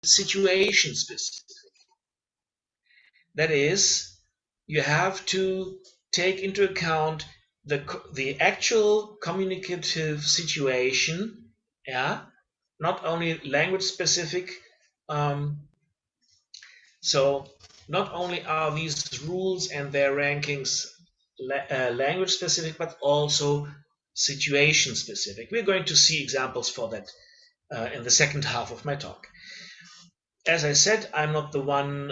situation specific. That is, you have to take into account the actual communicative situation, yeah, not only language specific. So not only are these rules and their rankings language specific, but also situation specific. We're going to see examples for that in the second half of my talk. As I said, I'm not the one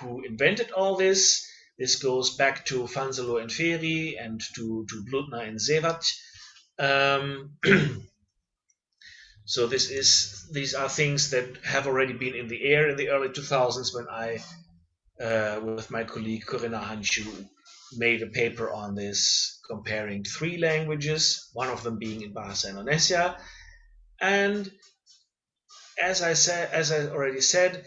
who invented all this. This goes back to Vanzelo and Ferry and to Blutner and Sevat. So these are things that have already been in the air in the early 2000s when I, with my colleague Corinna Hanschu, made a paper on this, comparing 3 languages, one of them being in Bahasa Indonesia. And as I already said,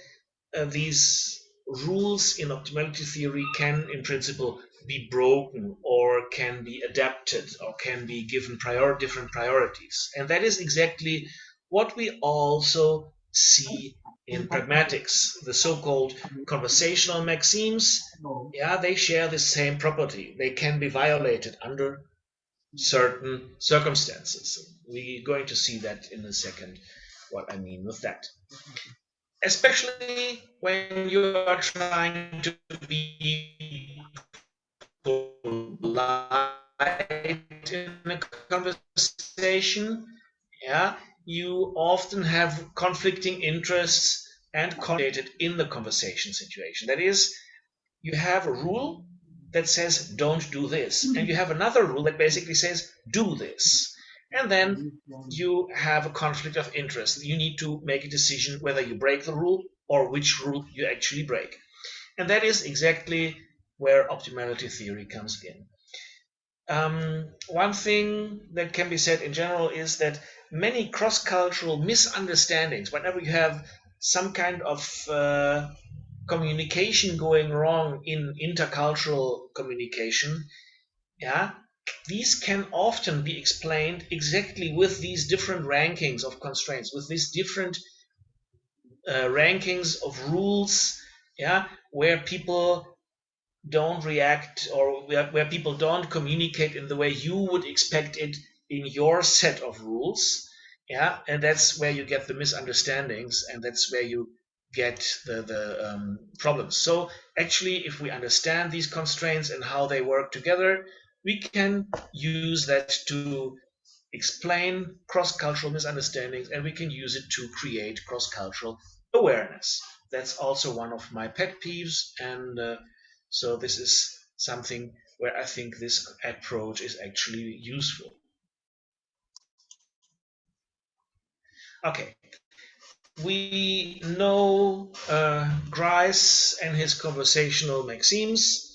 these rules in optimality theory can, in principle, be broken or can be adapted or can be given different priorities. And that is exactly what we also see in pragmatics. The so-called conversational maxims, yeah, they share the same property. They can be violated under certain circumstances. We're going to see that in a second, what I mean with that. Especially when you are trying to be polite in a conversation, yeah, you often have conflicting interests and conflicted in the conversation situation. That is, you have a rule that says don't do this, and you have another rule that basically says do this. And then you have a conflict of interest. You need to make a decision whether you break the rule or which rule you actually break. And that is exactly where optimality theory comes in. One thing that can be said in general is that many cross-cultural misunderstandings, whenever you have some kind of communication going wrong in intercultural communication, yeah, these can often be explained exactly with these different rankings of constraints, with these different rankings of rules, yeah, where people don't react or where people don't communicate in the way you would expect it in your set of rules, yeah, and that's where you get the misunderstandings, and that's where you get the problems. So actually, if we understand these constraints and how they work together, we can use that to explain cross-cultural misunderstandings, and we can use it to create cross-cultural awareness. That's also one of my pet peeves, and so this is something where I think this approach is actually useful. Okay, we know Grice and his conversational maxims.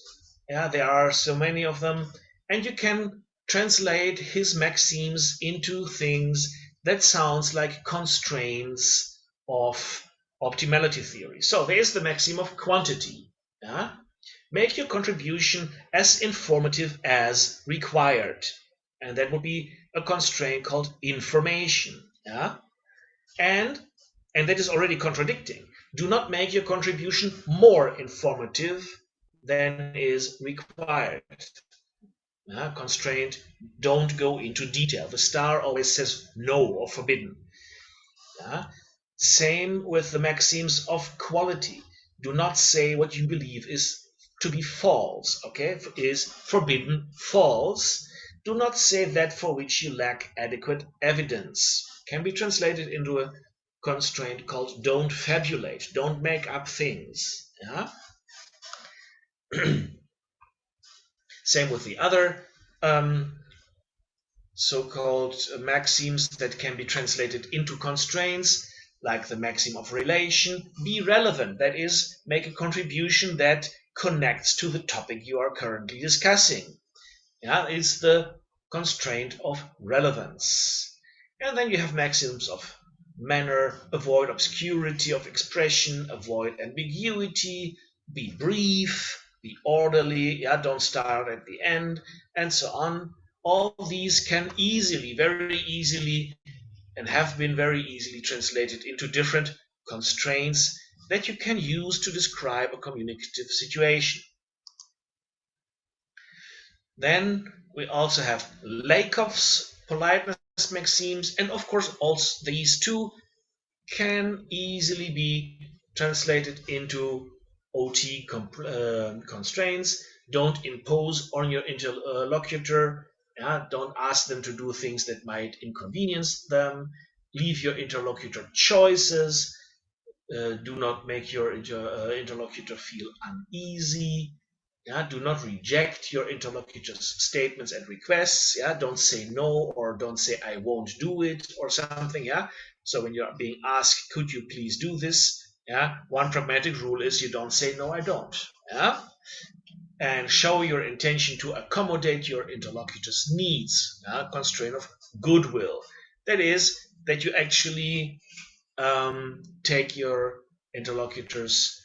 Yeah, there are so many of them, and you can translate his maxims into things that sounds like constraints of optimality theory. So there's the maxim of quantity. Yeah? Make your contribution as informative as required. And that would be a constraint called information. Yeah? And that is already contradicting. Do not make your contribution more informative than is required. Constraint, don't go into detail. The star always says no or forbidden. Same with the maxims of quality. Do not say what you believe is to be false, okay, is forbidden false. Do not say that for which you lack adequate evidence. Can be translated into a constraint called don't fabulate, don't make up things. Yeah? Same with the other so-called maxims that can be translated into constraints, like the maxim of relation. Be relevant, that is, make a contribution that connects to the topic you are currently discussing. Yeah, it's the constraint of relevance. And then you have maxims of manner, avoid obscurity of expression, avoid ambiguity, be brief, be orderly, yeah, don't start at the end, and so on. All these can easily, very easily, and have been very easily translated into different constraints that you can use to describe a communicative situation. Then we also have Lakoff's politeness maxims, and of course also these two can easily be translated into OT constraints. Don't impose on your interlocutor. Don't ask them to do things that might inconvenience them. Leave your interlocutor choices. Do not make your interlocutor feel uneasy. Do not reject your interlocutor's statements and requests. Don't say no, or don't say I won't do it or something. So when you're being asked, could you please do this? One pragmatic rule is you don't say no, I don't. And show your intention to accommodate your interlocutor's needs. Constraint of goodwill. That is, that you actually take your interlocutor's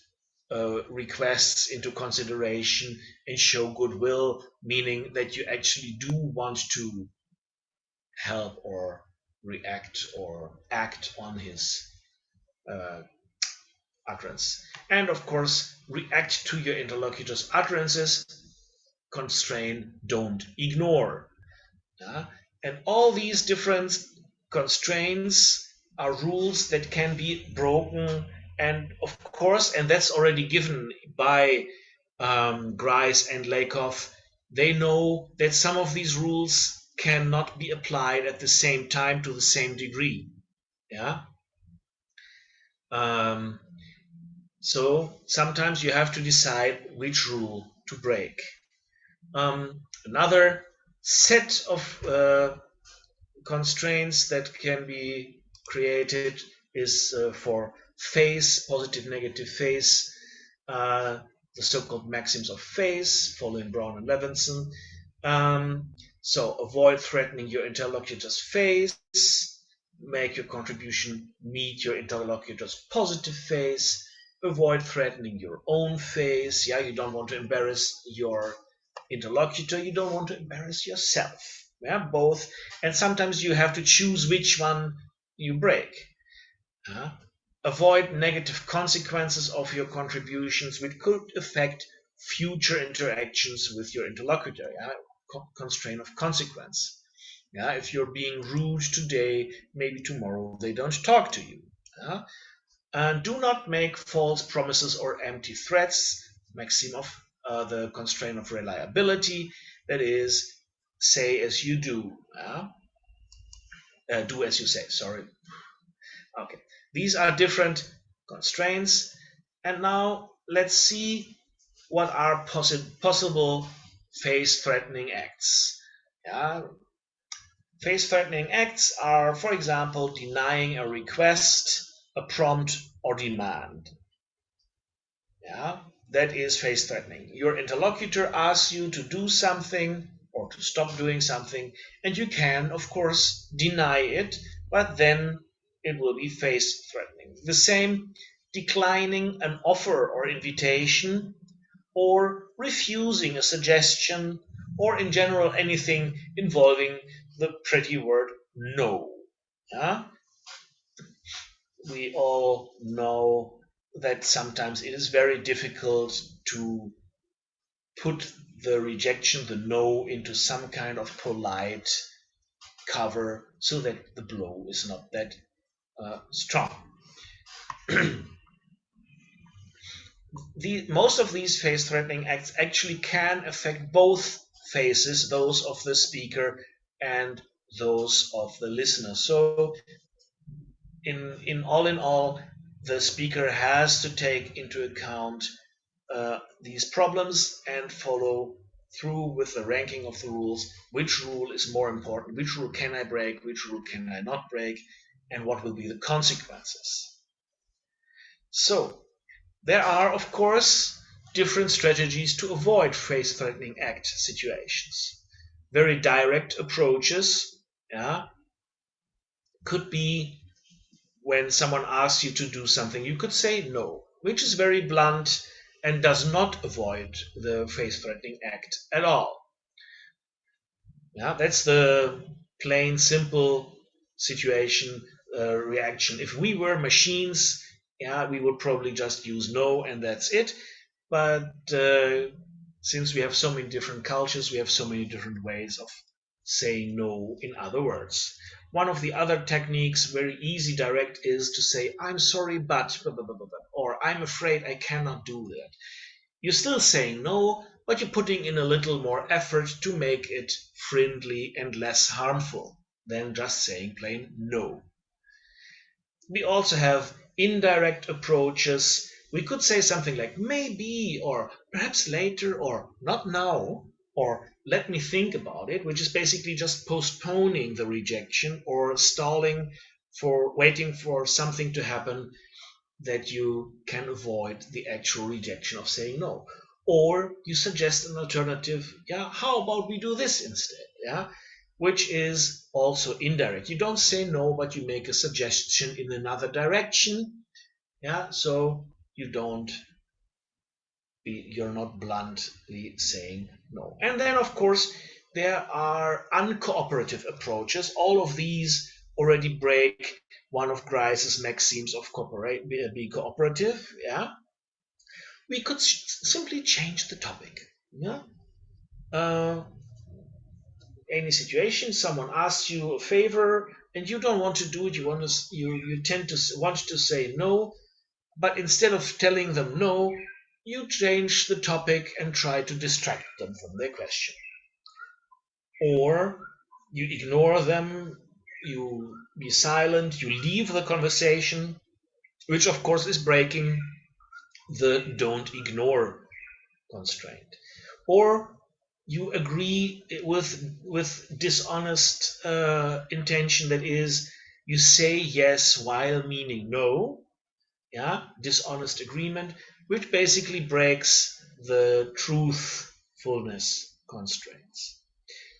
requests into consideration and show goodwill, meaning that you actually do want to help or react or act on his utterance. And of course, react to your interlocutor's utterances. Constrain, don't ignore. And all these different constraints are rules that can be broken, and of course, and that's already given by Grice and Lakoff. They know that some of these rules cannot be applied at the same time to the same degree. So sometimes you have to decide which rule to break. Another set of constraints that can be created is for phase, positive, negative phase, the so-called maxims of phase, following Brown and Levinson. So avoid threatening your interlocutor's phase, make your contribution meet your interlocutor's positive phase, avoid threatening your own phase. You don't want to embarrass your interlocutor, you don't want to embarrass yourself. Both, and sometimes you have to choose which one you break. Avoid negative consequences of your contributions which could affect future interactions with your interlocutor. Constraint of consequence. If you're being rude today, maybe tomorrow they don't talk to you. And do not make false promises or empty threats. Maxim of the constraint of reliability. That is, say as you do. Do as you say, sorry. Okay, these are different constraints. And now let's see what are possible phase-threatening acts. Phase-threatening acts are, for example, denying a request, a prompt, or demand. That is phase-threatening. Your interlocutor asks you to do something or to stop doing something, and you can, of course, deny it, but then it will be phase-threatening. The same, declining an offer or invitation, or refusing a suggestion, or in general anything involving the pretty word no. We all know that sometimes it is very difficult to put the rejection, the no, into some kind of polite cover so that the blow is not that strong. Most of these phase-threatening acts actually can affect both phases, those of the speaker and those of the listener. So in all, the speaker has to take into account these problems and follow through with the ranking of the rules. Which rule is more important? Which rule can I break? Which rule can I not break? And what will be the consequences? So there are, of course, different strategies to avoid phase-threatening act situations. Very direct approaches could be when someone asks you to do something, you could say no, which is very blunt and does not avoid the phase-threatening act at all. That's the plain, simple situation reaction. If we were machines, yeah, we would probably just use no and that's it. But since we have so many different cultures, we have so many different ways of saying no in other words. One of the other techniques, very easy, direct, is to say, I'm sorry, but, or I'm afraid I cannot do that. You're still saying no, but you're putting in a little more effort to make it friendly and less harmful than just saying plain no. We also have indirect approaches. We could say something like maybe, or perhaps later, or not now, or let me think about it, which is basically just postponing the rejection or stalling for waiting for something to happen that you can avoid the actual rejection of saying no. Or you suggest an alternative, yeah, how about we do this instead, yeah, which is also indirect. You don't say no, but you make a suggestion in another direction, yeah, so you're not bluntly saying no. And then, of course, there are uncooperative approaches. All of these already break one of Grice's maxims of be cooperative. Yeah, we could simply change the topic. Yeah, uh, any situation, someone asks you a favor and you don't want to do it. You tend to want to say no, but instead of telling them no, you change the topic and try to distract them from their question. Or you ignore them, you be silent, you leave the conversation, which of course is breaking the don't ignore constraint. Or you agree with dishonest intention, that is, you say yes while meaning no, yeah, dishonest agreement, which basically breaks the truthfulness constraints.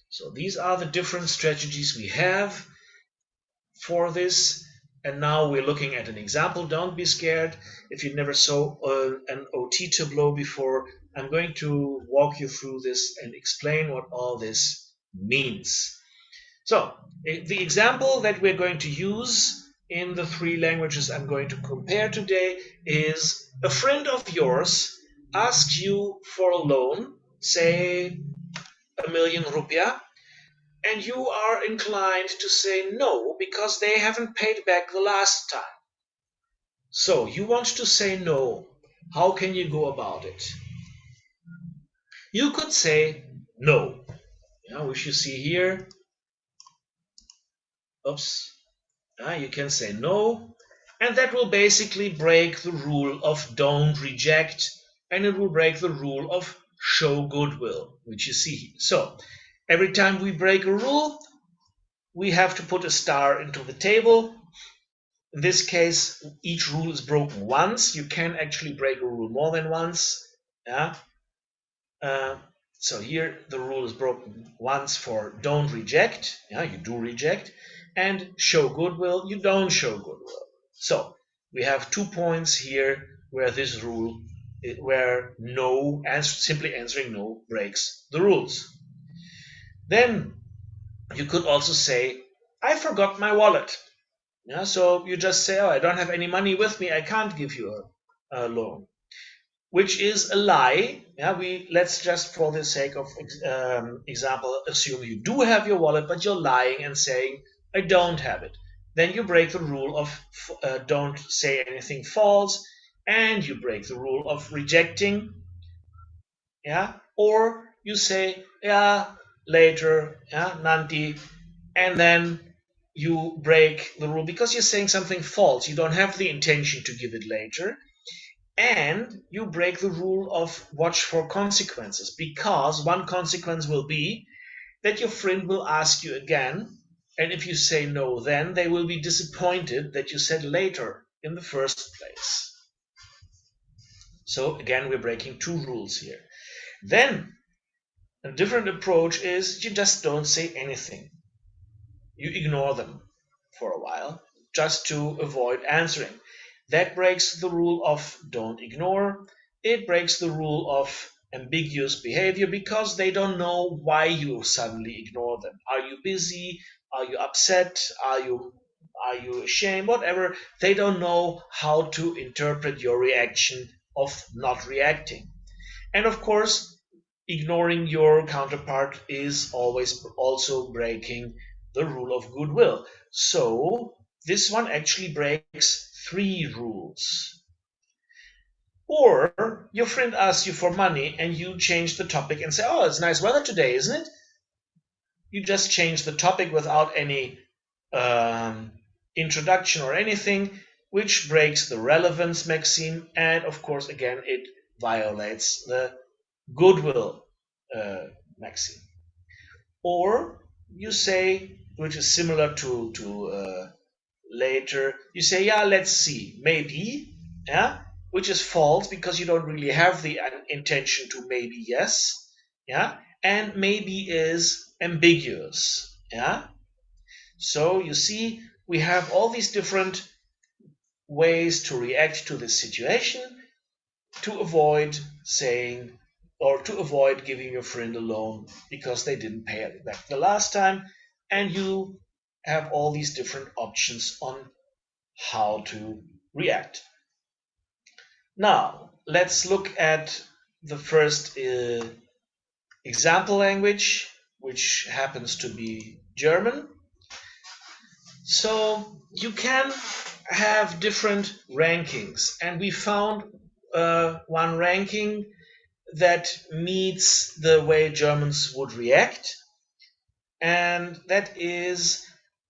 So these are the different strategies we have for this. And now we're looking at an example. Don't be scared if you never saw an OT tableau before. I'm going to walk you through this and explain what all this means. So the example that we're going to use in the three languages I'm going to compare today is a friend of yours asks you for a loan, say ₹1,000,000, and you are inclined to say no because they haven't paid back the last time. So you want to say no. How can you go about it? You could say no, which you see here. Oops. You can say no, and that will basically break the rule of don't reject, and it will break the rule of show goodwill, which you see here. So every time we break a rule, we have to put a star into the table. In this case, each rule is broken once. You can actually break a rule more than once. Yeah. So here the rule is broken once for don't reject. Yeah, you do reject. And show goodwill, you don't show goodwill. So we have 2 points here where this rule, where no, simply answering no, breaks the rules. Then you could also say, I forgot my wallet. Yeah, so you just say, oh, I don't have any money with me, I can't give you a loan, which is a lie. Yeah, let's just, for the sake of example, assume you do have your wallet, but you're lying and saying, I don't have it. Then you break the rule of don't say anything false, and you break the rule of rejecting. Yeah, or you say, yeah, later, yeah, nanti, and then you break the rule because you're saying something false. You don't have the intention to give it later. And you break the rule of watch for consequences, because one consequence will be that your friend will ask you again, and if you say no, then they will be disappointed that you said later in the first place. So again, we're breaking 2 rules here. Then a different approach is you just don't say anything. You ignore them for a while just to avoid answering. That breaks the rule of don't ignore. It breaks the rule of ambiguous behavior because they don't know why you suddenly ignore them. Are you busy? Are you upset? Are you are you ashamed, whatever. They don't know how to interpret your reaction of not reacting. And of course, ignoring your counterpart is always also breaking the rule of goodwill. So this one actually breaks 3 rules. Or your friend asks you for money and you change the topic and say, oh, it's nice weather today, isn't it? You just change the topic without any introduction or anything, which breaks the relevance maxim, and of course, again, it violates the goodwill maxim. Or you say, which is similar to later, you say, yeah, let's see, maybe, yeah, which is false because you don't really have the intention to maybe yes, yeah, and maybe is ambiguous, yeah. So you see, we have all these different ways to react to this situation to avoid saying or to avoid giving your friend a loan because they didn't pay it back the last time, and you have all these different options on how to react. Now, let's look at the first example language, which happens to be German. So you can have different rankings, and we found one ranking that meets the way Germans would react, and that is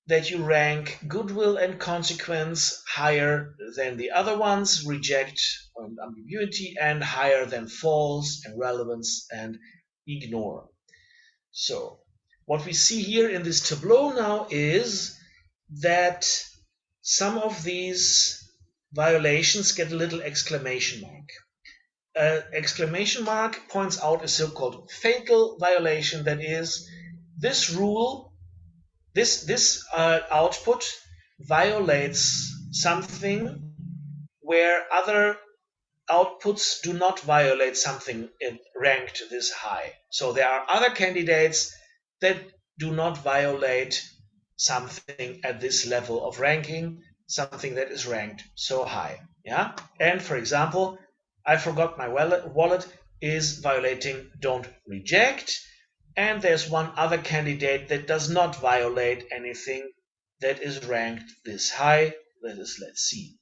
that you rank goodwill and consequence higher than the other ones, reject and ambiguity, and higher than false and relevance and ignore. So what we see here in this tableau now is that some of these violations get a little exclamation mark. Exclamation mark points out a so-called fatal violation, that is, this rule, this output violates something where other outputs do not violate something ranked this high. So there are other candidates that do not violate something at this level of ranking, something that is ranked so high. Yeah. And for example, I forgot my wallet is violating don't reject. And there's one other candidate that does not violate anything that is ranked this high. That is, let's see.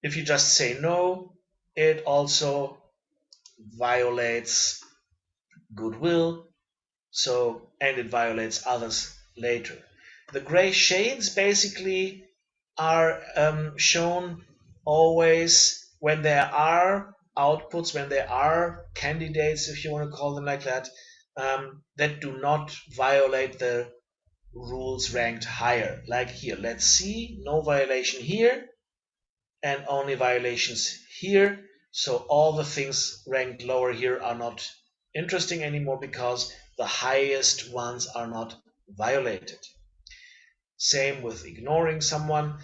If you just say no, it also violates goodwill. So, and it violates others later. The gray shades basically are shown always when there are outputs, when there are candidates, if you want to call them like that, that do not violate the rules ranked higher. Like here, let's see, no violation here and only violations here. So all the things ranked lower here are not interesting anymore because the highest ones are not violated. Same with ignoring someone,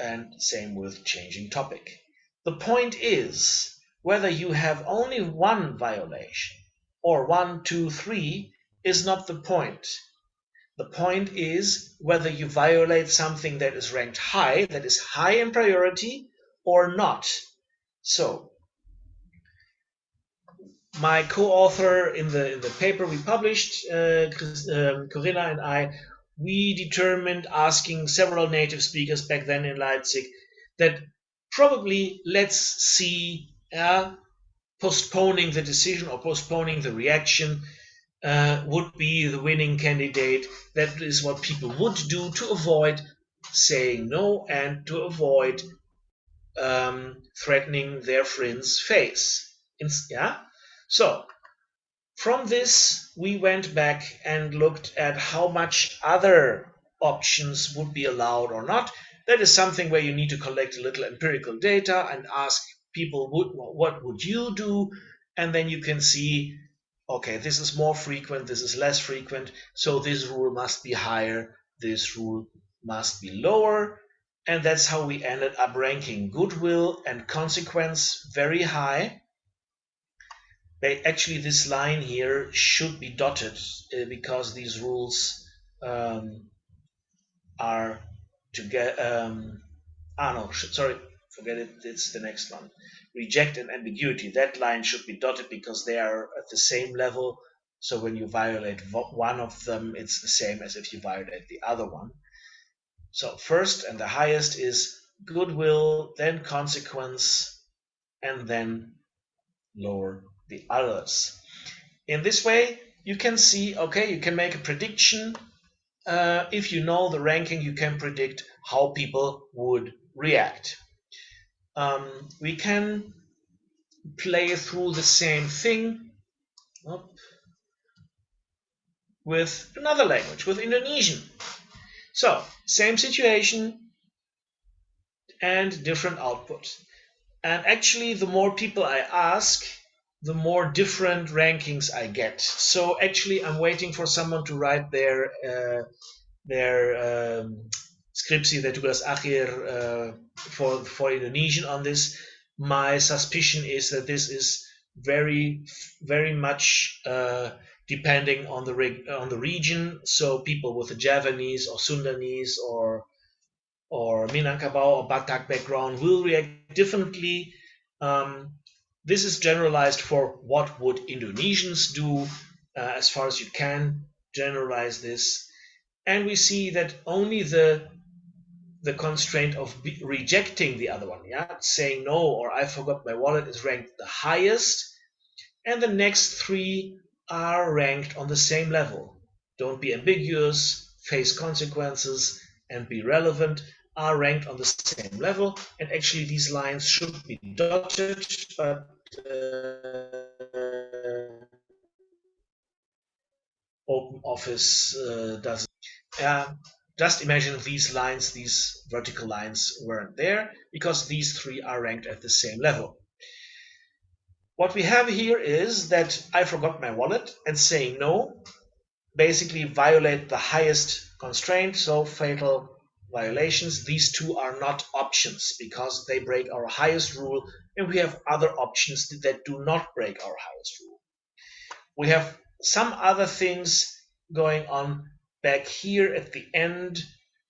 and same with changing topic. The point is, whether you have only one violation or 1, 2, 3 is not the point. The point is whether you violate something that is ranked high, that is high in priority, or not. So, my co-author in the paper we published, Corinna and I, we determined, asking several native speakers back then in Leipzig, that probably let's see postponing the decision or postponing the reaction would be the winning candidate. That is what people would do to avoid saying no and to avoid threatening their friend's face. Yeah. So from this, we went back and looked at how much other options would be allowed or not. That is something where you need to collect a little empirical data and ask people, what would you do? And then you can see, okay, this is more frequent, this is less frequent, so this rule must be higher, this rule must be lower. And that's how we ended up ranking goodwill and consequence very high. Actually, this line here should be dotted because these rules are to get no, sorry, forget it. It's the next one. Reject and ambiguity. That line should be dotted because they are at the same level. So when you violate one of them, it's the same as if you violate the other one. So first and the highest is goodwill, then consequence, and then lower the others. In this way, you can see, okay, you can make a prediction. If you know the ranking, you can predict how people would react. We can play through the same thing with another language, with Indonesian. So, same situation and different output. And actually, the more people I ask, the more different rankings I get. So actually, I'm waiting for someone to write their skripsi, their tugas akhir for Indonesian on this. My suspicion is that this is very, very much depending on the region. So people with a Javanese or Sundanese or Minangkabau or Batak background will react differently. This is generalized for what would Indonesians do, as far as you can generalize this. And we see that only the constraint of rejecting the other one, saying no or I forgot my wallet, is ranked the highest, and the next three are ranked on the same level. Don't be ambiguous, face consequences, and be relevant are ranked on the same level. And actually these lines should be dotted, but OpenOffice doesn't. Just imagine these lines, these vertical lines weren't there because these three are ranked at the same level. What we have here is that I forgot my wallet and saying no basically violate the highest constraint, so fatal violations. These two are not options because they break our highest rule, and we have other options that do not break our highest rule. We have some other things going on back here at the end,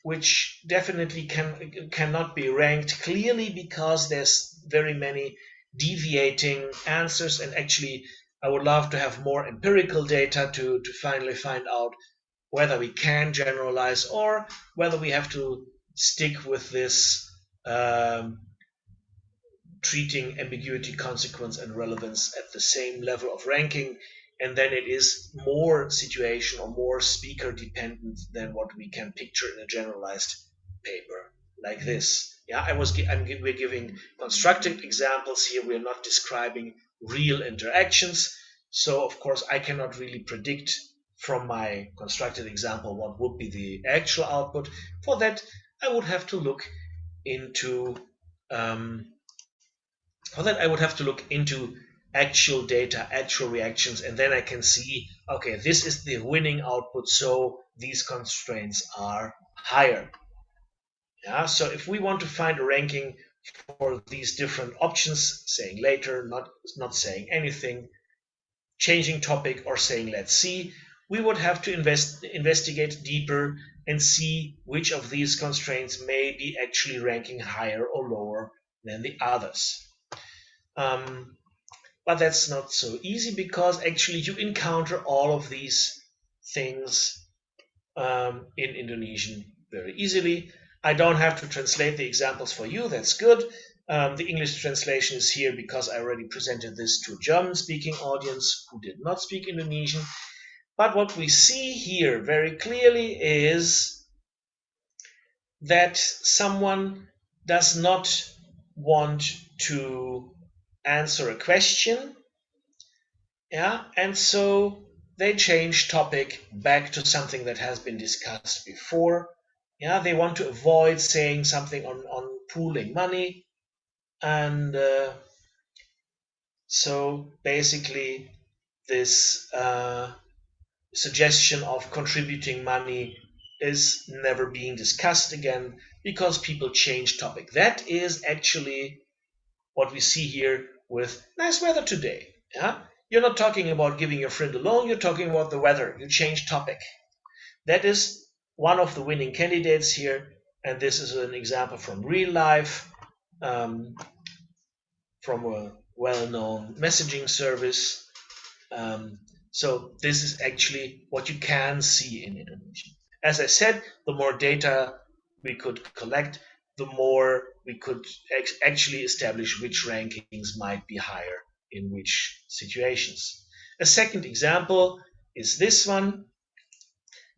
which definitely cannot be ranked clearly because there's very many deviating answers, and actually I would love to have more empirical data to finally find out whether we can generalize or whether we have to stick with this treating ambiguity, consequence, and relevance at the same level of ranking, and then it is more situation or more speaker dependent than what we can picture in a generalized paper like this. We're giving constructed examples here. We're not describing real interactions. So of course I cannot really predict from my constructed example what would be the actual output. For that I would have to look into actual data, actual reactions, and then I can see, okay, this is the winning output, so these constraints are higher. So if we want to find a ranking for these different options, saying later, not saying anything, changing topic, or saying let's see, we would have to investigate deeper and see which of these constraints may be actually ranking higher or lower than the others. But that's not so easy because actually you encounter all of these things in Indonesian very easily. I don't have to translate the examples for you, that's good. The English translation is here because I already presented this to a German-speaking audience who did not speak Indonesian. But what we see here very clearly is that someone does not want to answer a question, and so they change topic back to something that has been discussed before. They want to avoid saying something on pooling money, and so basically this suggestion of contributing money is never being discussed again because people change topic. That is actually what we see here with nice weather today. You're not talking about giving your friend a loan, you're talking about the weather. You change topic. That is one of the winning candidates here. And this is an example from real life, from a well-known messaging service. So this is actually what you can see in Indonesian. As I said, the more data we could collect, the more we could actually establish which rankings might be higher in which situations. A second example is this one.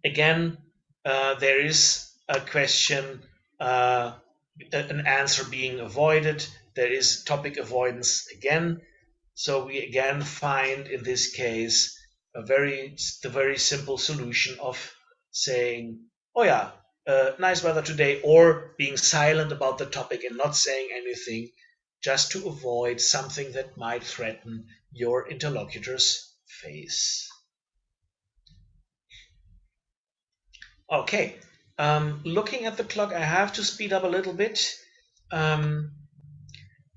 Again, there is a question, an answer being avoided. There is topic avoidance again. So we again find in this case the very simple solution of saying, "Oh yeah, nice weather today," or being silent about the topic and not saying anything, just to avoid something that might threaten your interlocutor's face. Okay, looking at the clock, I have to speed up a little bit.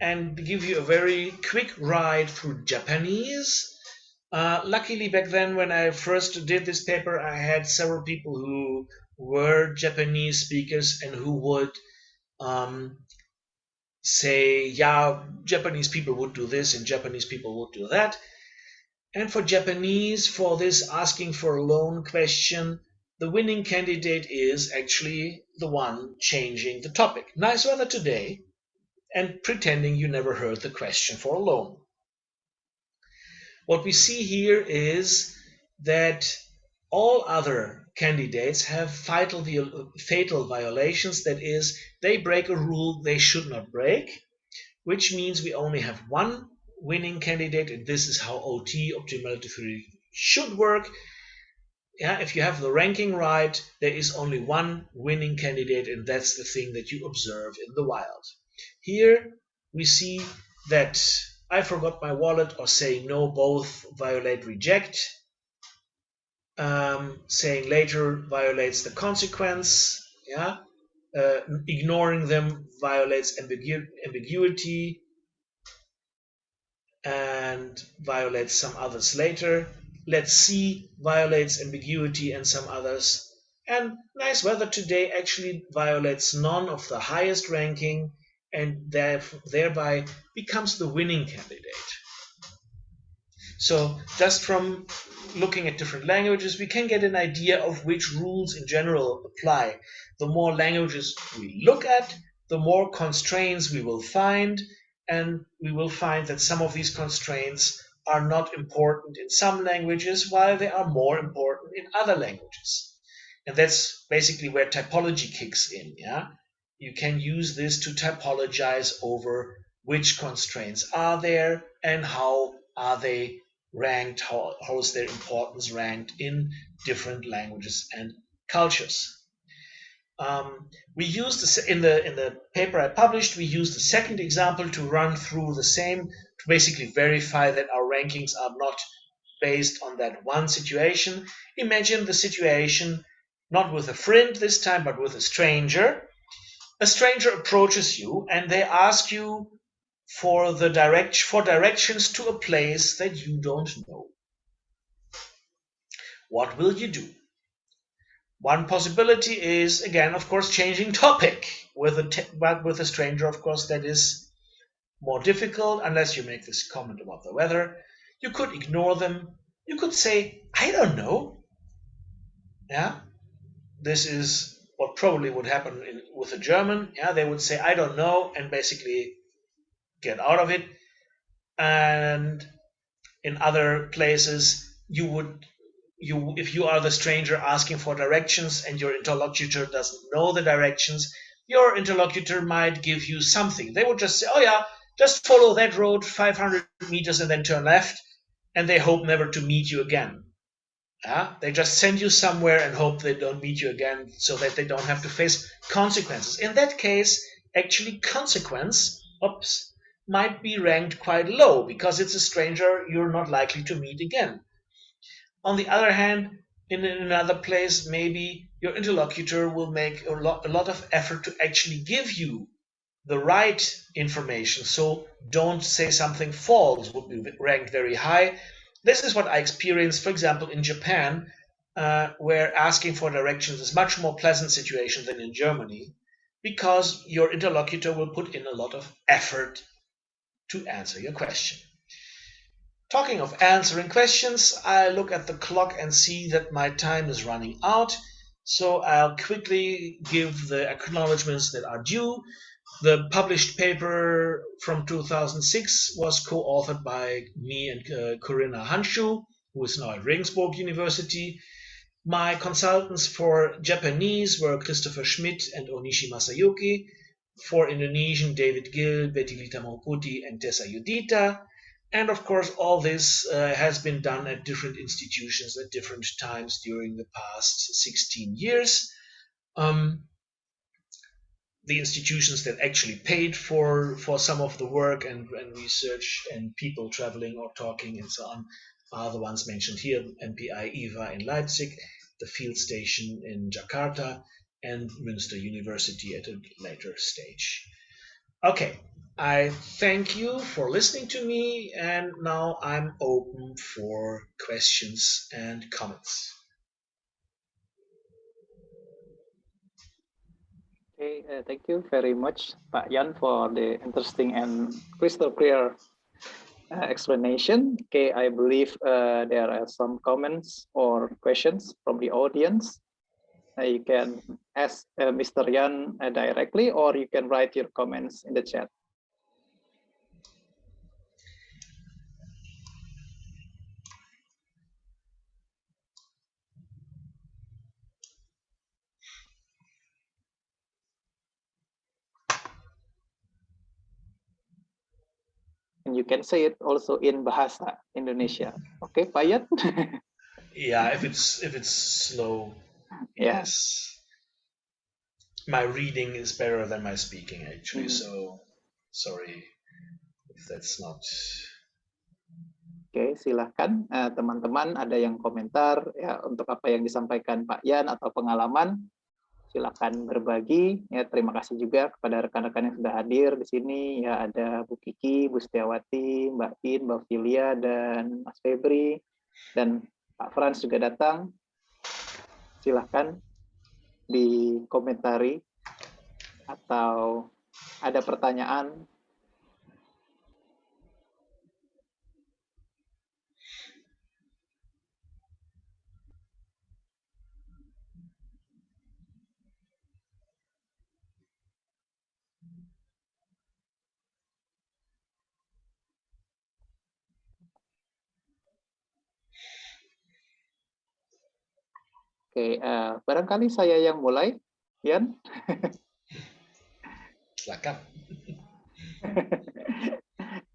And give you a very quick ride through Japanese. Luckily, back then, when I first did this paper, I had several people who were Japanese speakers and who would say, yeah, Japanese people would do this and Japanese people would do that. And for Japanese, for this asking for a loan question, the winning candidate is actually the one changing the topic. Nice weather today, and pretending you never heard the question for a loan. What we see here is that all other candidates have fatal violations. That is, they break a rule they should not break, which means we only have one winning candidate, and this is how OT, optimality theory, should work. Yeah, if you have the ranking right, there is only one winning candidate, and that's the thing that you observe in the wild. Here we see that I forgot my wallet or saying no both violate reject. Saying later violates the consequence. Yeah, ignoring them violates ambiguity and violates some others later. Let's see violates ambiguity and some others. And nice weather today actually violates none of the highest ranking and thereby becomes the winning candidate. So just from looking at different languages, we can get an idea of which rules in general apply. The more languages we look at, the more constraints we will find, and we will find that some of these constraints are not important in some languages, while they are more important in other languages. And that's basically where typology kicks in. Yeah, you can use this to typologize over which constraints are there and how are they ranked, how is their importance ranked in different languages and cultures. We used in the paper I published, we used the second example to run through the same, to basically verify that our rankings are not based on that one situation. Imagine the situation not with a friend this time, but with a stranger. A stranger approaches you and they ask you for directions to a place that you don't know. What will you do? One possibility is, again, of course, changing topic. But with a stranger, of course, that is more difficult unless you make this comment about the weather. You could ignore them. You could say, I don't know. Yeah, this is what probably would happen with a German. Yeah, they would say, I don't know, and basically get out of it. And in other places, if you are the stranger asking for directions and your interlocutor doesn't know the directions, your interlocutor might give you something. They would just say, oh yeah, just follow that road 500 meters and then turn left, and they hope never to meet you again. Yeah? They just send you somewhere and hope they don't meet you again so that they don't have to face consequences. In that case, actually consequence, might be ranked quite low because it's a stranger you're not likely to meet again. On the other hand, in another place, maybe your interlocutor will make a lot of effort to actually give you the right information. So don't say something false would be ranked very high. This is what I experienced, for example, in Japan, where asking for directions is much more pleasant situation than in Germany. because your interlocutor will put in a lot of effort to answer your question. Talking of answering questions, I look at the clock and see that my time is running out, so I'll quickly give the acknowledgements that are due. The published paper from 2006 was co-authored by me and Corinna Hanshu, who is now at Regensburg University. My consultants for Japanese were Christopher Schmidt and Onishi Masayuki. For Indonesian, David Gill, Betty Lita Mauputi, and Tessa Yudita. And of course, all this has been done at different institutions at different times during the past 16 years. The institutions that actually paid for some of the work and research and people traveling or talking and so on are the ones mentioned here: MPI IVA in Leipzig, the field station in Jakarta, and Münster University at a later stage. Okay, I thank you for listening to me, and now I'm open for questions and comments. Okay, thank you very much, Pak Jan, for the interesting and crystal clear explanation. Okay, I believe there are some comments or questions from the audience. You can ask Mr. Jan directly, or you can write your comments in the chat. And you can say it also in Bahasa Indonesia. Okay, Pak Jan? Yeah, if it's slow, Yeah. yes. My reading is better than my speaking, actually. So sorry if that's not. Oke, silahkan teman-teman ada yang komentar ya untuk apa yang disampaikan Pak Yan atau pengalaman. Silakan berbagi. Ya, terima kasih juga kepada rekan-rekan yang sudah hadir di sini. Ya, ada Bu Kiki, Bu Setiawati, Mbak Tin, Mbak Filia, dan Mas Febri, dan Pak Frans juga datang. Silakan dikomentari atau ada pertanyaan. Oke, barangkali saya yang mulai, Yan. Silakan.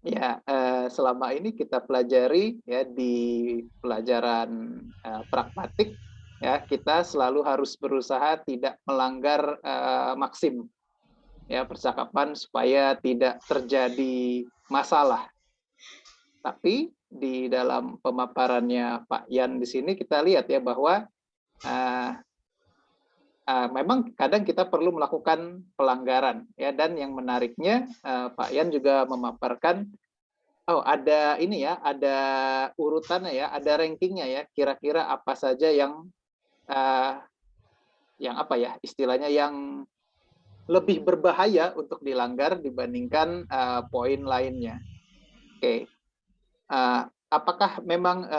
Ya, selama ini kita pelajari ya di pelajaran pragmatik, ya kita selalu harus berusaha tidak melanggar maksim ya percakapan supaya tidak terjadi masalah. Tapi di dalam pemaparannya Pak Yan di sini kita lihat ya bahwa memang kadang kita perlu melakukan pelanggaran ya, dan yang menariknya Pak Yan juga memaparkan ada ini ya, ada urutannya ya, ada rankingnya ya, kira-kira apa saja yang apa ya istilahnya yang lebih berbahaya untuk dilanggar dibandingkan poin lainnya. Oke, apakah memang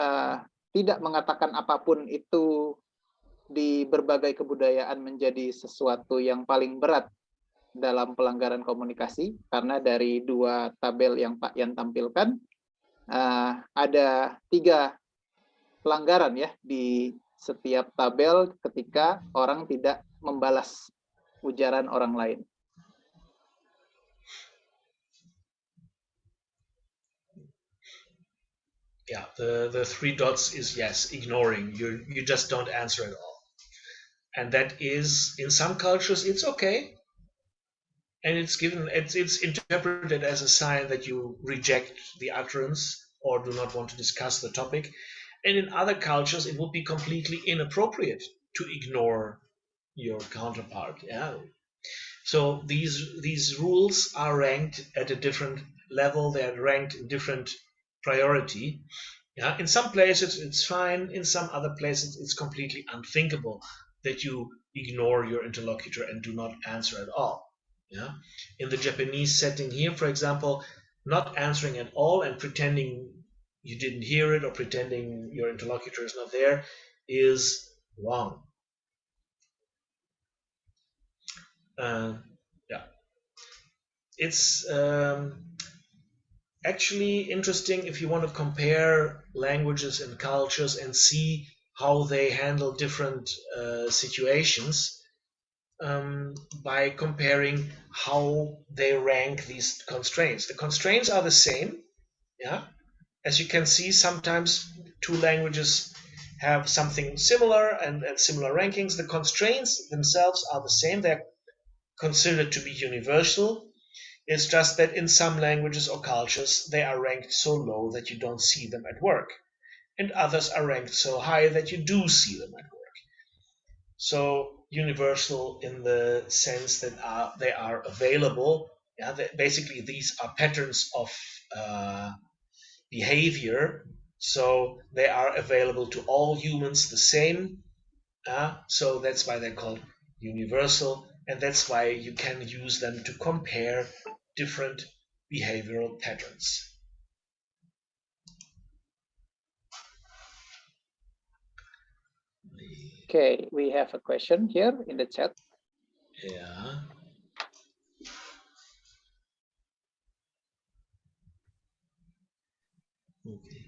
tidak mengatakan apapun itu di berbagai kebudayaan menjadi sesuatu yang paling berat dalam pelanggaran komunikasi? Karena dari dua tabel yang Pak Yan tampilkan, ada 3 pelanggaran ya di setiap tabel ketika orang tidak membalas ujaran orang lain. Yeah, the 3 dots is yes, ignoring. You just don't answer at all. And that is, in some cultures, it's okay. And it's interpreted as a sign that you reject the utterance or do not want to discuss the topic. And in other cultures, it would be completely inappropriate to ignore your counterpart. Yeah. So these rules are ranked at a different level. They are ranked in different priority. Yeah. In some places it's fine. In some other places it's completely unthinkable that you ignore your interlocutor and do not answer at all. Yeah. In the Japanese setting here, for example, not answering at all and pretending you didn't hear it or pretending your interlocutor is not there is wrong. Yeah. It's actually interesting if you want to compare languages and cultures and see how they handle different situations by comparing how they rank these constraints. The constraints are the same, yeah. As you can see, sometimes two languages have something similar and similar rankings. The constraints themselves are the same. They're considered to be universal. It's just that in some languages or cultures, they are ranked so low that you don't see them at work. And others are ranked so high that you do see them at work. So universal in the sense that they are available. Yeah, basically these are patterns of behavior. So they are available to all humans the same. So that's why they're called universal. And that's why you can use them to compare different behavioral patterns. Okay, we have a question here in the chat. Yeah. Okay.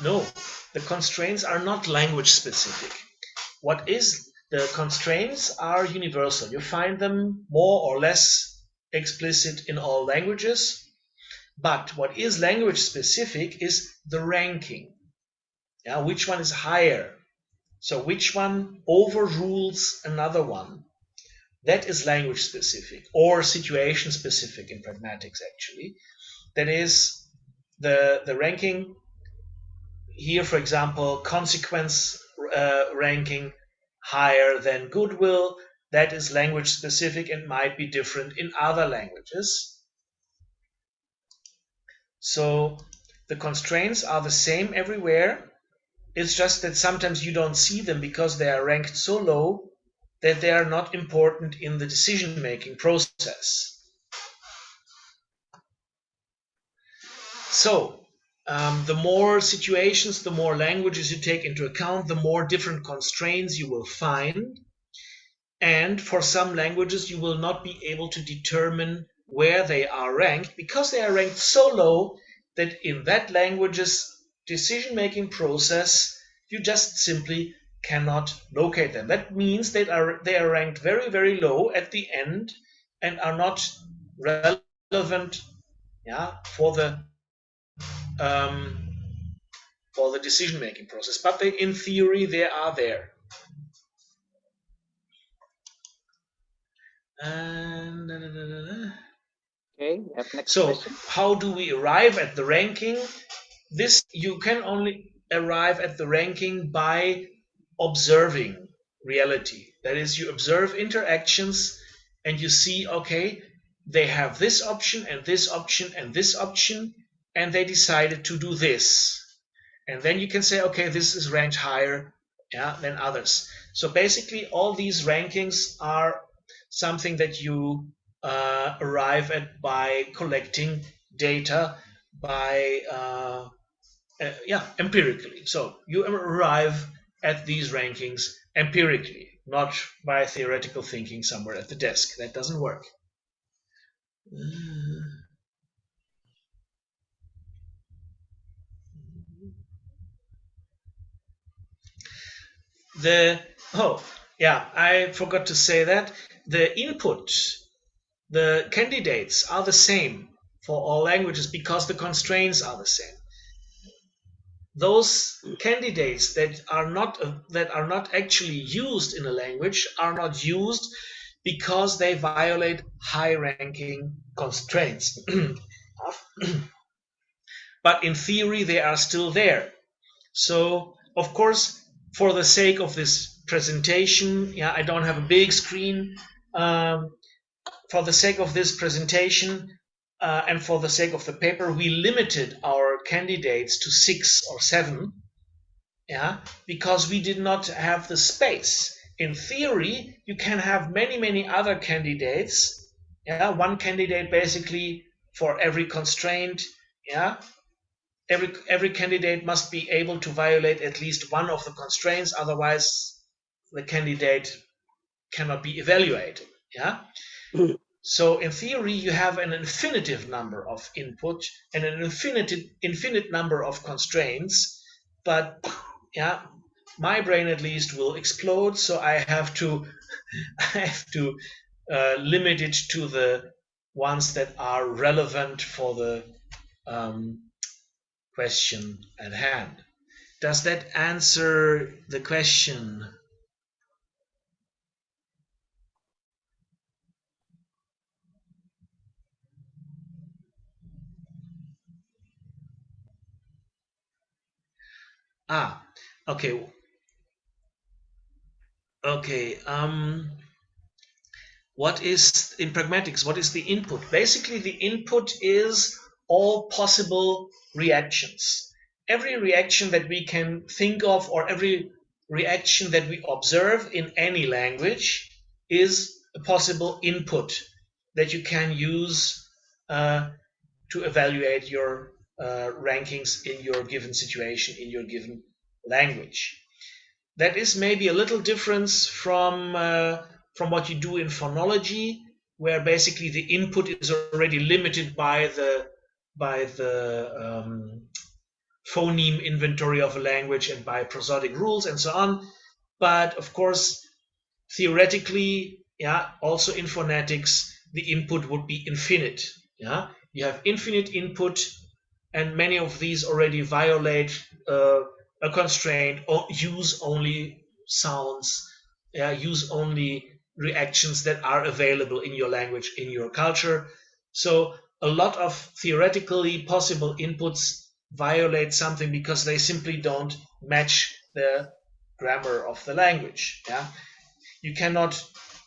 No, the constraints are not language specific. What is the constraints are universal. You find them more or less explicit in all languages. But what is language specific is the ranking. Yeah, which one is higher? So which one overrules another one? That is language specific or situation specific in pragmatics, actually. That is the ranking here, for example, consequence ranking higher than goodwill. That is language specific and might be different in other languages. So the constraints are the same everywhere. It's just that sometimes you don't see them because they are ranked so low that they are not important in the decision-making process. So the more situations, the more languages you take into account, the more different constraints you will find. And for some languages, you will not be able to determine where they are ranked because they are ranked so low that in that language's decision-making process, you just simply cannot locate them. That means they are ranked very, very low at the end and are not relevant, yeah, for the decision-making process. But in theory, they are there. And Okay, we have next so question. how do we arrive at the ranking? This you can only arrive at the ranking by observing reality. That is, you observe interactions and you see, okay, they have this option and this option and this option, and they decided to do this. And then you can say, okay, this is ranked higher, yeah, than others. So basically, all these rankings are something that you arrive at by collecting data by empirically. So you arrive at these rankings empirically, not by theoretical thinking somewhere at the desk. That doesn't work. I forgot to say that the input, the candidates are the same for all languages because the constraints are the same. Those candidates that are not actually used in a language are not used because they violate high-ranking constraints. But in theory, they are still there. So, of course, for the sake of this presentation, I don't have a big screen. For the sake of this presentation, and for the sake of the paper, we limited our candidates to 6 or 7, yeah, because we did not have the space. In theory, you can have many, many other candidates. Yeah, one candidate basically for every constraint. Yeah, every candidate must be able to violate at least one of the constraints, otherwise the candidate cannot be evaluated. Yeah. So in theory, you have an infinite number of input and an infinite number of constraints, but yeah, my brain at least will explode. So I have to limit it to the ones that are relevant for the question at hand. Does that answer the question? Ah, okay. Okay. What is in pragmatics? What is the input? Basically, the input is all possible reactions. Every reaction that we can think of, or every reaction that we observe in any language, is a possible input that you can use to evaluate your rankings in your given situation, in your given language. That is maybe a little difference from what you do in phonology, where basically the input is already limited by the phoneme inventory of a language and by prosodic rules and so on. But of course, theoretically, yeah, also in phonetics, the input would be infinite. Yeah, you have infinite input, and many of these already violate a constraint or use only sounds, yeah, use only reactions that are available in your language, in your culture. So a lot of theoretically possible inputs violate something because they simply don't match the grammar of the language. Yeah, you cannot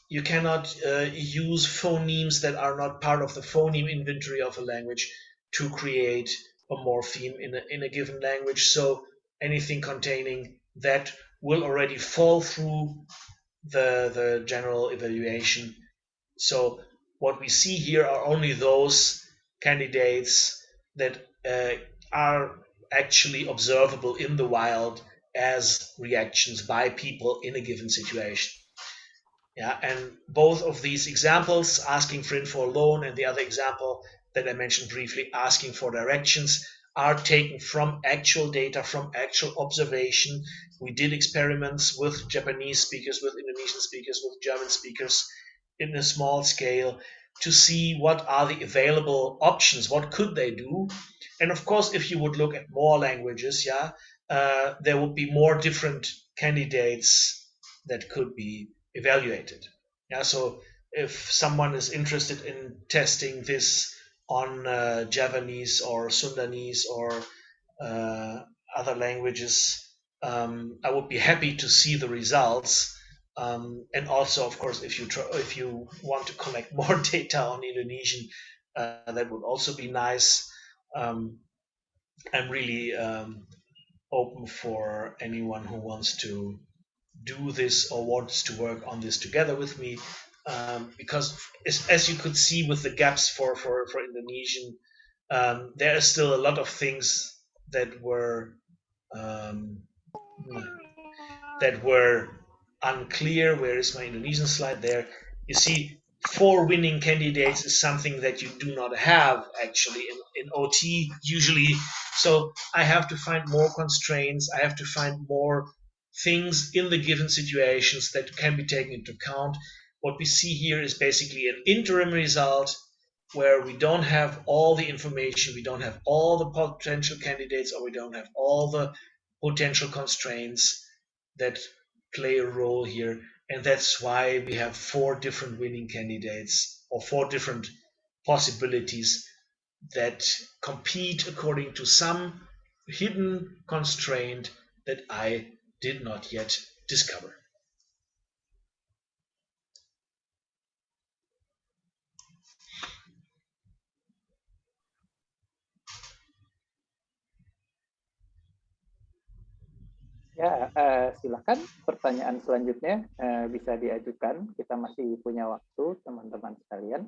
use phonemes that are not part of the phoneme inventory of a language to create a morpheme in a given language. So anything containing that will already fall through the general evaluation. So what we see here are only those candidates that are actually observable in the wild as reactions by people in a given situation. Yeah, and both of these examples, asking for info alone, and the other example that I mentioned briefly, asking for directions, are taken from actual data, from actual observation. We did experiments with Japanese speakers, with Indonesian speakers, with German speakers in a small scale to see what are the available options, what could they do. And of course, if you would look at more languages, yeah, there would be more different candidates that could be evaluated. Yeah, so if someone is interested in testing this on Javanese or Sundanese or other languages, I would be happy to see the results. And also, of course, if you want to collect more data on Indonesian, that would also be nice. I'm really open for anyone who wants to do this or wants to work on this together with me, because as you could see with the gaps for Indonesian, there are still a lot of things that were um, that were unclear. Where is my Indonesian slide? There. You see, 4 winning candidates is something that you do not have actually in OT usually. So I have to find more constraints. I have to find more things in the given situations that can be taken into account. What we see here is basically an interim result where we don't have all the information, we don't have all the potential candidates, or we don't have all the potential constraints that play a role here. And that's why we have 4 different winning candidates or 4 different possibilities that compete according to some hidden constraint that I did not yet discover. Ya, silakan pertanyaan selanjutnya bisa diajukan. Kita masih punya waktu, teman-teman sekalian.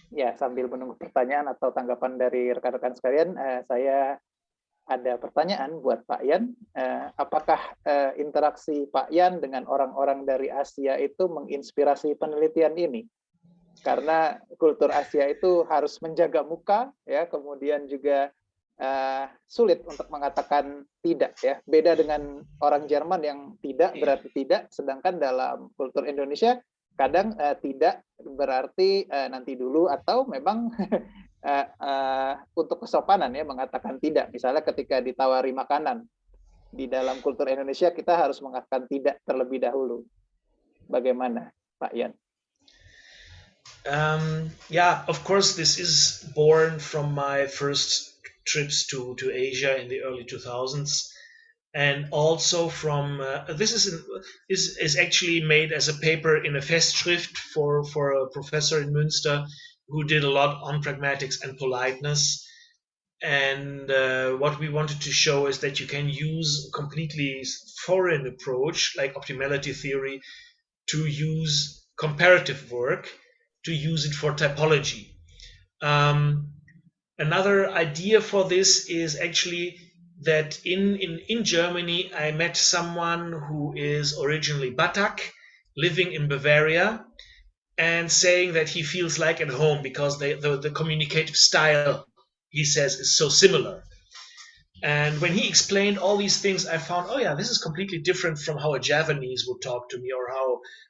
Ya, sambil menunggu pertanyaan atau tanggapan dari rekan-rekan sekalian, saya ada pertanyaan buat Pak Yan. Apakah interaksi Pak Yan dengan orang-orang dari Asia itu menginspirasi penelitian ini? Karena kultur Asia itu harus menjaga muka, ya, kemudian juga sulit untuk mengatakan tidak, ya. Beda dengan orang Jerman yang tidak berarti tidak, sedangkan dalam kultur Indonesia kadang tidak berarti nanti dulu, atau memang untuk kesopanan, ya, mengatakan tidak. Misalnya ketika ditawari makanan di dalam kultur Indonesia, kita harus mengatakan tidak terlebih dahulu. Bagaimana, Pak Yan? Yeah, of course, this is born from my first trips to Asia in the early 2000s, and also from this is actually made as a paper in a Festschrift for a professor in Münster who did a lot on pragmatics and politeness. And what we wanted to show is that you can use a completely foreign approach like optimality theory to use comparative work, to use it for typology. Another idea for this is actually that in Germany, I met someone who is originally Batak, living in Bavaria, and saying that he feels like at home because the communicative style, he says, is so similar. And when he explained all these things, I found, oh yeah, this is completely different from how a Javanese would talk to me, or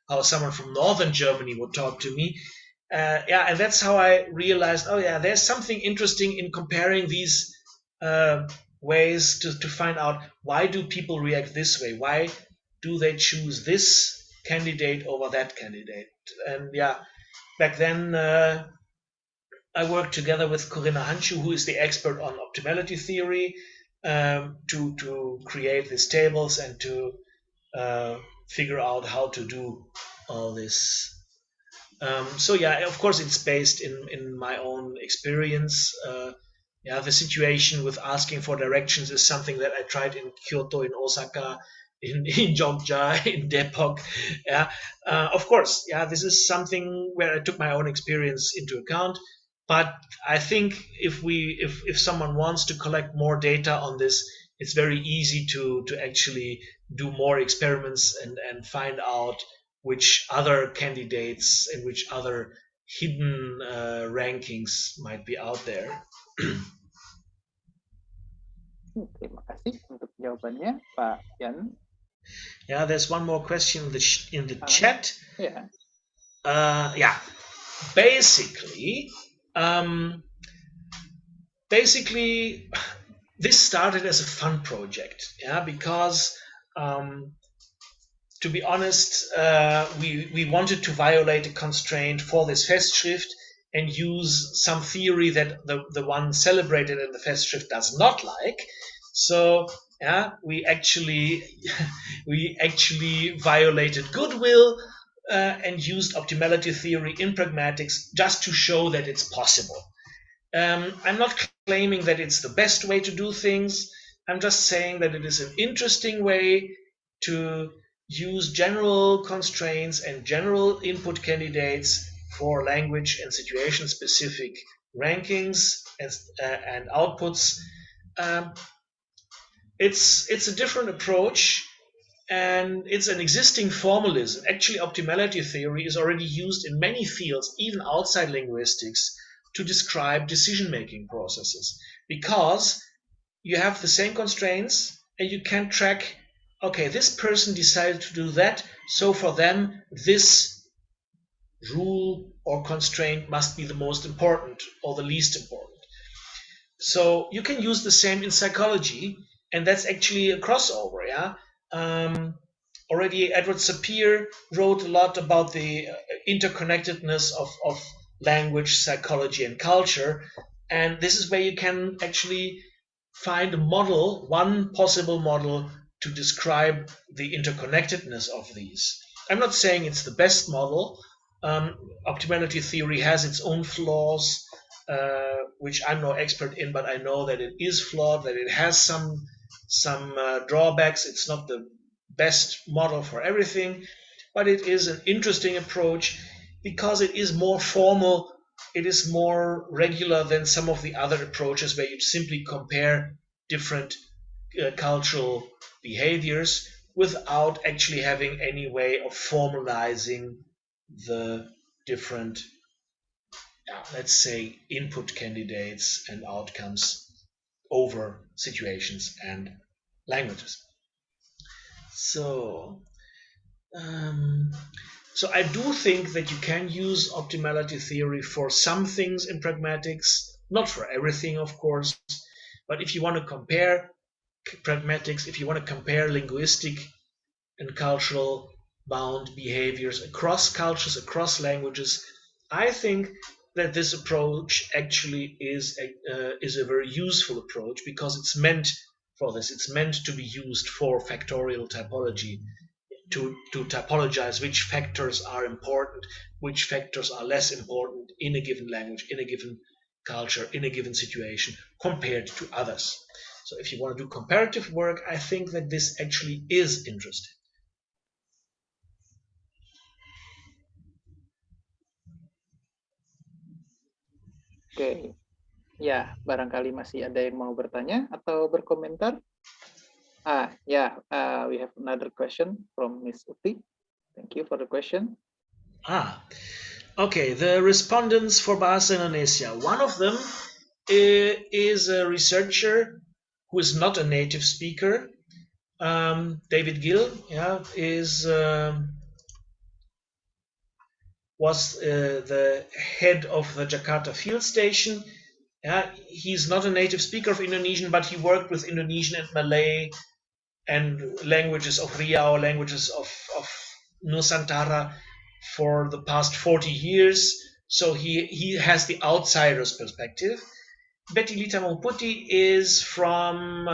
how someone from northern Germany would talk to me. Yeah, and that's how I realized, oh yeah, there's something interesting in comparing these ways to find out, why do people react this way? Why do they choose this candidate over that candidate? And yeah, back then I worked together with Corinna Hanschu, who is the expert on optimality theory, to create these tables and to figure out how to do all this. So yeah, of course, it's based in my own experience. Yeah, the situation with asking for directions is something that I tried in Kyoto, in Osaka, in Jogja, in Depok. Yeah, of course, yeah, this is something where I took my own experience into account. But I think if someone wants to collect more data on this, it's very easy to actually do more experiments and find out which other candidates and which other hidden rankings might be out there. Terima kasih untuk jawabannya, Pak Yan. Yeah, there's one more question in the chat. Yeah. Yeah, basically, this started as a fun project. Yeah, because to be honest, we wanted to violate a constraint for this Festschrift and use some theory that the one celebrated in the Festschrift does not like. So yeah, we actually violated goodwill and used optimality theory in pragmatics just to show that it's possible. I'm not claiming that it's the best way to do things. I'm just saying that it is an interesting way to use general constraints and general input candidates for language and situation specific rankings and outputs. It's a different approach, and it's an existing formalism. Actually, optimality theory is already used in many fields, even outside linguistics, to describe decision-making processes, because you have the same constraints and you can track, okay, this person decided to do that, so for them this rule or constraint must be the most important or the least important. So you can use the same in psychology, and that's actually a crossover. Yeah. Already Edward Sapir wrote a lot about the interconnectedness of language, psychology, and culture. And this is where you can actually find a model, one possible model, to describe the interconnectedness of these. I'm not saying it's the best model. Optimality theory has its own flaws. which I'm no expert in, but I know that it is flawed, that it has some drawbacks. It's not the best model for everything, but it is an interesting approach because it is more formal, it is more regular than some of the other approaches where you simply compare different cultural behaviors without actually having any way of formalizing the different, let's say, input candidates and outcomes over situations and languages. So I do think that you can use optimality theory for some things in pragmatics, not for everything, of course. But if you want to compare pragmatics, if you want to compare linguistic and cultural bound behaviors across cultures, across languages, I think that this approach actually is a very useful approach because it's meant for this. It's meant to be used for factorial typology, to typologize which factors are important, which factors are less important in a given language, in a given culture, in a given situation, compared to others. So if you want to do comparative work, I think that this actually is interesting. Oke, ya barangkali masih ada yang mau bertanya atau berkomentar. We have another question from Miss Uti. Thank you for the question. Okay, the respondents for Bahasa Indonesia. One of them is a researcher who is not a native speaker. David Gill, was the head of the Jakarta field station. He's not a native speaker of Indonesian, but he worked with Indonesian and Malay and languages of Riau, languages of Nusantara for the past 40 years. So he has the outsider's perspective. Betty Lita Mongputi is from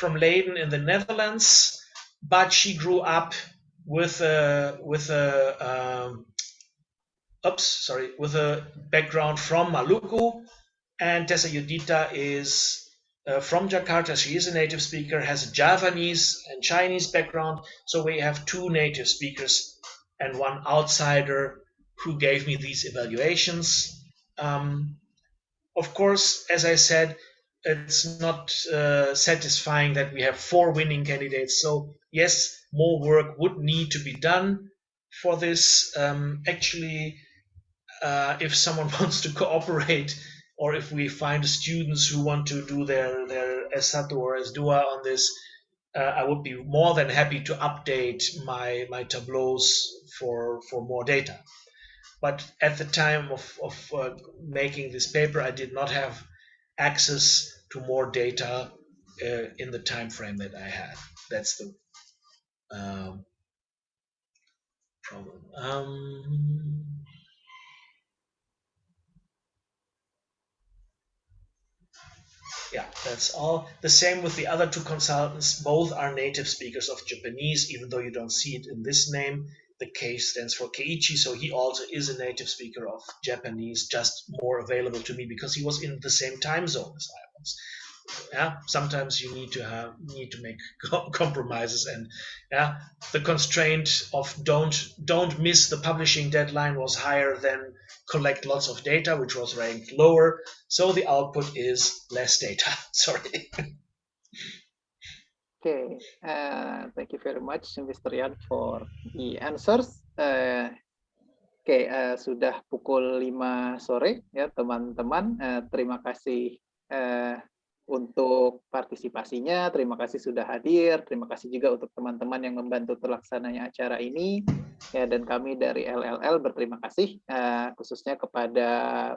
Leiden in the Netherlands, but she grew up with a background from Maluku, and Tessa Yudita is from Jakarta. She is a native speaker, has a Javanese and Chinese background. So we have two native speakers and one outsider who gave me these evaluations. Of course, as I said, it's not satisfying that we have 4 winning candidates. So yes, more work would need to be done for this. If someone wants to cooperate, or if we find students who want to do their S1 or S2 on this, I would be more than happy to update my tableaus for more data. But at the time of making this paper, I did not have access to more data in the time frame that I had. That's the problem. Yeah, that's all. The same with the other 2 consultants. Both are native speakers of Japanese, even though you don't see it in this name. The K stands for Keiichi, so he also is a native speaker of Japanese, just more available to me because he was in the same time zone as I was. Yeah, sometimes you need to make compromises, and the constraint of don't miss the publishing deadline was higher than collect lots of data, which was ranked lower. So the output is less data. Sorry. Okay, thank you very much, Mr. Yan, for the answers. Sudah pukul 5 sore ya teman-teman. Terima kasih untuk partisipasinya, terima kasih sudah hadir, terima kasih juga untuk teman-teman yang membantu terlaksananya acara ini, ya, dan kami dari LLL berterima kasih khususnya kepada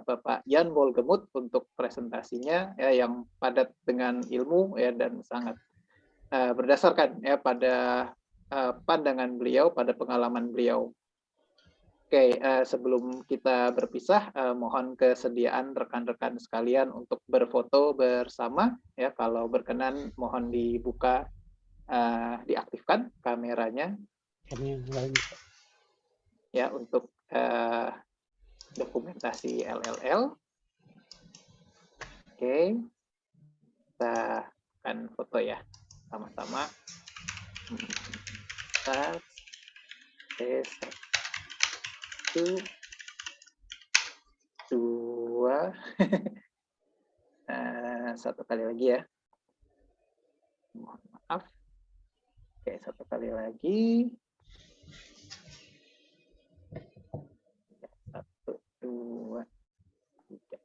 Bapak Jan Wohlgemuth untuk presentasinya ya, yang padat dengan ilmu ya, dan sangat berdasarkan ya pada pandangan beliau, pada pengalaman beliau. Oke, sebelum kita berpisah, mohon kesediaan rekan-rekan sekalian untuk berfoto bersama. Ya, kalau berkenan, mohon dibuka, diaktifkan kameranya. Ya, untuk dokumentasi LLL. Oke. Kita akan foto ya, sama-sama. Satu, dua, satu kali lagi ya. Mohon maaf. Oke, satu kali lagi. Satu, dua, tiga.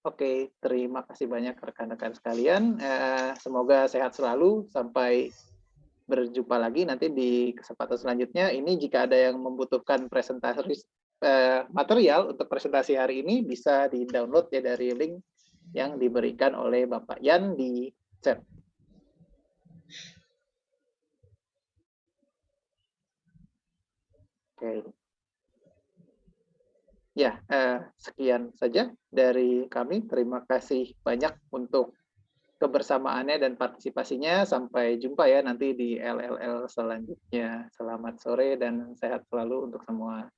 Oke, terima kasih banyak rekan-rekan sekalian. Semoga sehat selalu. Sampai berjumpa lagi nanti di kesempatan selanjutnya. Ini jika ada yang membutuhkan presentasi material untuk presentasi hari ini bisa di-download ya dari link yang diberikan oleh Bapak Yan di chat. Oke. Ya, sekian saja dari kami. Terima kasih banyak untuk kebersamaannya dan partisipasinya. Sampai jumpa ya nanti di LLL selanjutnya. Selamat sore dan sehat selalu untuk semua.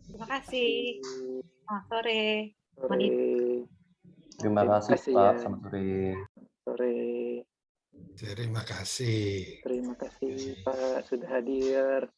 Terima kasih. Selamat sore. Sore. Terima kasih Pak, ya. selamat sore. Sore. Terima kasih. Terima kasih Pak sudah hadir.